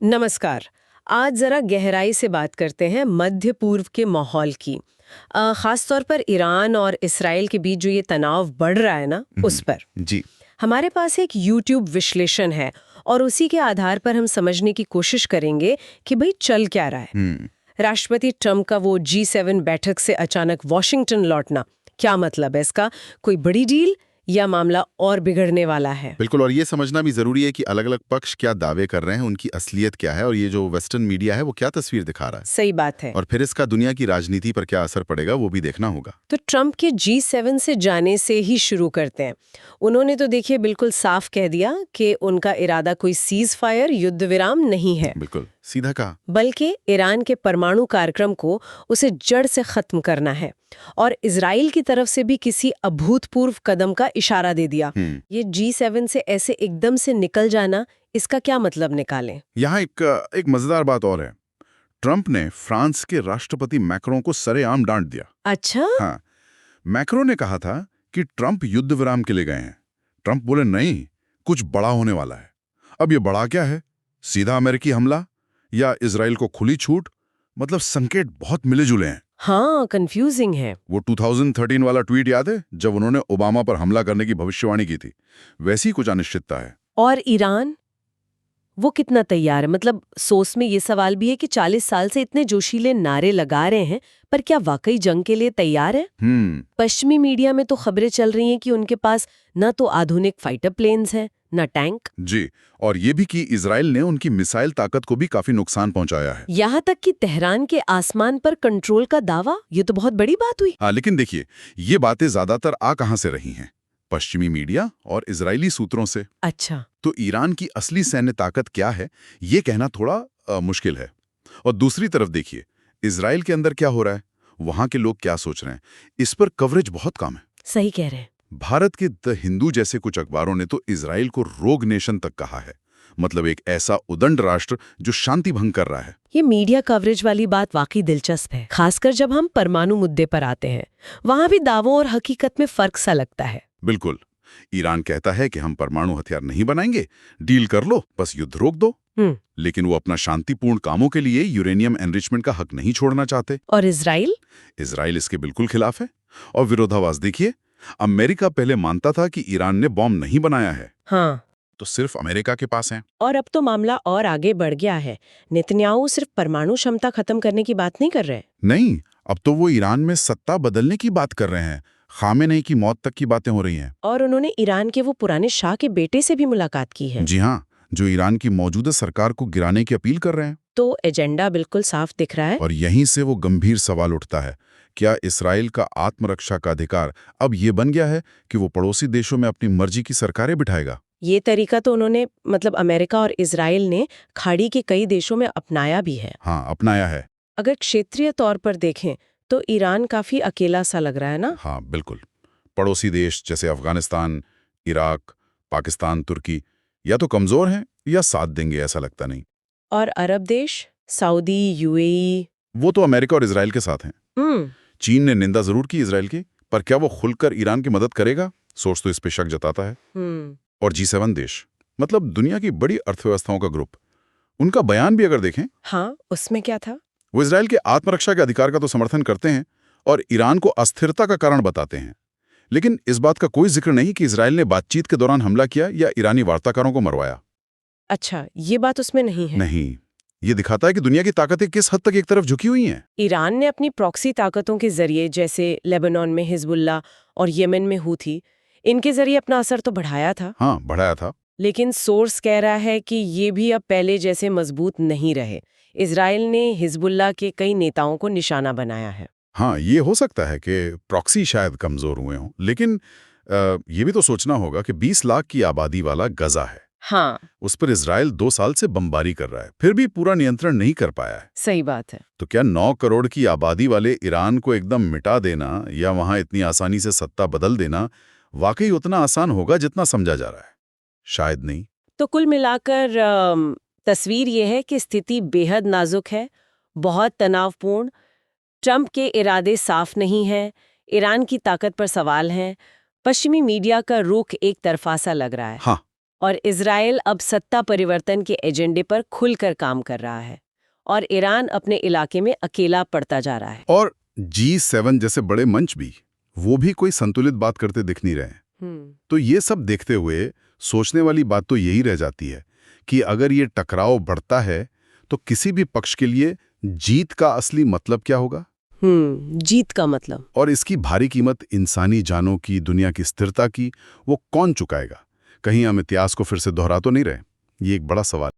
नमस्कार। आज जरा गहराई से बात करते हैं मध्य पूर्व के माहौल की। खास तौर पर ईरान और इसराइल के बीच जो ये तनाव बढ़ रहा है ना, उस पर जी। हमारे पास एक YouTube विश्लेषण है और उसी के आधार पर हम समझने की कोशिश करेंगे कि भाई चल क्या रहा है। हम्म। राष्ट्रपति ट्रम्प का वो G7 बैठक से अचानक वॉशिंगटन लौटना, क्या मतलब है इसका? कोई बड़ी डील या मामला और बिगड़ने वाला है? बिल्कुल, और ये समझना भी जरूरी है कि अलग अलग पक्ष क्या दावे कर रहे हैं, उनकी असलियत क्या है और ये जो वेस्टर्न मीडिया है वो क्या तस्वीर दिखा रहा है। सही बात है। और फिर इसका दुनिया की राजनीति पर क्या असर पड़ेगा वो भी देखना होगा। तो ट्रम्प के G7 से जाने से ही शुरू करते हैं। उन्होंने तो देखिए बिल्कुल साफ कह दिया कि उनका इरादा कोई सीज फायर युद्ध विराम नहीं है, बिल्कुल सीधा कहा। बल्कि ईरान के परमाणु कार्यक्रम को उसे जड़ से खत्म करना है। और इजराइल की तरफ से भी किसी अभूतपूर्व कदम का इशारा दे दिया। ये G7 से ऐसे एकदम से निकल जाना, इसका क्या मतलब निकालें? यहाँ एक मजेदार बात और है। ट्रंप ने फ्रांस के राष्ट्रपति मैक्रों को सरेआम डांट दिया। अच्छा। हाँ, मैक्रो ने कहा था कि ट्रंप युद्ध विराम के लिए गए हैं। ट्रंप बोले नहीं, कुछ बड़ा होने वाला है। अब ये बड़ा क्या है? सीधा अमेरिकी हमला या इजराइल को खुली छूट? मतलब संकेत बहुत मिले जुले हैं। हाँ, कंफ्यूजिंग है। वो 2013 वाला ट्वीट याद है जब उन्होंने ओबामा पर हमला करने की भविष्यवाणी की थी? वैसी कुछ अनिश्चितता है। और ईरान, वो कितना तैयार है? मतलब सोच में ये सवाल भी है कि 40 साल से इतने जोशीले नारे लगा रहे हैं, पर क्या वाकई जंग के लिए तैयार है? पश्चिमी मीडिया में तो खबरें चल रही हैं कि उनके पास न तो आधुनिक फाइटर प्लेन्स हैं, न टैंक। जी, और ये भी कि इजराइल ने उनकी मिसाइल ताकत को भी काफी नुकसान पहुंचाया है। यहाँ तक कि तेहरान के आसमान पर कंट्रोल का दावा, ये तो बहुत बड़ी बात हुई। हाँ, लेकिन देखिए, ये बातें ज्यादातर आ कहां से रही हैं? पश्चिमी मीडिया और इजरायली सूत्रों से। अच्छा। तो ईरान की असली सैन्य ताकत क्या है, ये कहना थोड़ा मुश्किल है। और दूसरी तरफ देखिए, इजराइल के अंदर क्या हो रहा है, वहां के लोग क्या सोच रहे हैं, इस पर कवरेज बहुत कम है। सही कह रहे हैं। भारत के द हिंदू जैसे कुछ अखबारों ने तो इजराइल को रोग नेशन तक कहा है। मतलब एक ऐसा उदंड राष्ट्र जो शांति भंग कर रहा है। ये मीडिया कवरेज वाली बात वाकई दिलचस्प है, खासकर जब हम परमाणु मुद्दे पर आते हैं। वहां भी दावों और हकीकत में फर्क सा लगता है। बिल्कुल। ईरान कहता है कि हम परमाणु हथियार नहीं बनाएंगे, डील कर लो, बस युद्ध रोक दो। लेकिन वो अपना शांतिपूर्ण कामों के लिए यूरेनियम एनरिचमेंट का हक नहीं छोड़ना चाहते। और इजराइल? इजराइल इसके बिल्कुल खिलाफ है। और विरोधाभास देखिए, अमेरिका पहले मानता था कि ईरान ने बॉम्ब नहीं बनाया है। हाँ, तो सिर्फ अमेरिका के पास है। और अब तो मामला और आगे बढ़ गया है। नेतन्याहू सिर्फ परमाणु क्षमता खत्म करने की बात नहीं कर रहे। नहीं, अब तो वो ईरान में सत्ता बदलने की बात कर रहे हैं। खामेनेई की मौत तक की बातें हो रही हैं। और उन्होंने ईरान के वो पुराने शाह के बेटे से भी मुलाकात की है। जी हाँ, जो ईरान की मौजूदा सरकार को गिराने की अपील कर रहे हैं। तो एजेंडा बिल्कुल साफ दिख रहा है। और यहीं से वो गंभीर सवाल उठता है, क्या इसराइल का आत्मरक्षा का अधिकार अब ये बन गया है कि वो पड़ोसी देशों में अपनी मर्जी की सरकारें बिठाएगा? ये तरीका तो उन्होंने, मतलब अमेरिका और इजराइल ने खाड़ी के कई देशों में अपनाया भी है। हाँ, अपनाया है। अगर क्षेत्रीय तौर पर देखें तो ईरान काफी अकेला सा लग रहा है ना? हाँ, बिल्कुल। पड़ोसी देश जैसे अफगानिस्तान, इराक, पाकिस्तान, तुर्की या तो कमजोर हैं या साथ देंगे, ऐसा लगता नहीं। और अरब देश, सऊदी, UAE? वो तो अमेरिका और इसराइल के साथ हैं। हम्म। चीन ने निंदा जरूर की इसराइल की, पर क्या वो खुलकर ईरान की मदद करेगा? सोर्स तो इस पे शक जताता है। और G7 देश, मतलब दुनिया की बड़ी अर्थव्यवस्थाओं का ग्रुप, उनका बयान भी अगर देखें, हाँ, उसमें क्या था? वो इजराइल के आत्मरक्षा के अधिकार का तो समर्थन करते हैं और ईरान को अस्थिरता का कारण बताते हैं। लेकिन इस बात का कोई जिक्र नहीं कि इजराइल ने बातचीत के दौरान हमला किया या ईरानी वार्ताकारों को मरवाया। अच्छा, ये बात उसमें नहीं है। नहीं, ये दिखाता है कि दुनिया की ताकतें किस हद तक एक तरफ झुकी हुई हैं। ईरान ने अपनी प्रॉक्सी ताकतों के जरिए, जैसे लेबनान में हिजबुल्ला और यमन में हूथी, इनके जरिए अपना असर तो बढ़ाया था। हाँ, बढ़ाया था। लेकिन सोर्स कह रहा है कि ये भी अब पहले जैसे मजबूत नहीं रहे। इजराइल ने हिजबुल्ला के कई नेताओं को निशाना बनाया है। हाँ, ये हो सकता है कि प्रॉक्सी शायद कमजोर हुए हों, लेकिन ये भी तो सोचना होगा कि 20 लाख की आबादी वाला गजा है। हाँ, उस पर इजराइल 2 साल से बमबारी कर रहा है, फिर भी पूरा नियंत्रण नहीं कर पाया है। सही बात है। तो क्या 9 करोड़ की आबादी वाले ईरान को एकदम मिटा देना या वहां इतनी आसानी से सत्ता बदल देना वाकई उतना आसान होगा जितना समझा जा रहा है? शायद नहीं। तो कुल मिलाकर तस्वीर ये है कि स्थिति बेहद नाजुक है, बहुत तनावपूर्ण। ट्रंप के इरादे साफ नहीं हैं, ईरान की ताकत पर सवाल हैं, पश्चिमी मीडिया का रुख एक तरफा सा लग रहा है। हाँ, और इजराइल अब सत्ता परिवर्तन के एजेंडे पर खुलकर काम कर रहा है और ईरान अपने इलाके में अकेला पड़ता जा रहा है। और G7 जैसे बड़े मंच भी, वो भी कोई संतुलित बात करते दिख नहीं रहे। तो ये सब देखते हुए सोचने वाली बात तो यही रह जाती है कि अगर ये टकराव बढ़ता है तो किसी भी पक्ष के लिए जीत का असली मतलब क्या होगा? जीत का मतलब, और इसकी भारी कीमत इंसानी जानों की, दुनिया की स्थिरता की, वो कौन चुकाएगा? कहीं हम इतिहास को फिर से दोहरा तो नहीं रहे? ये एक बड़ा सवाल।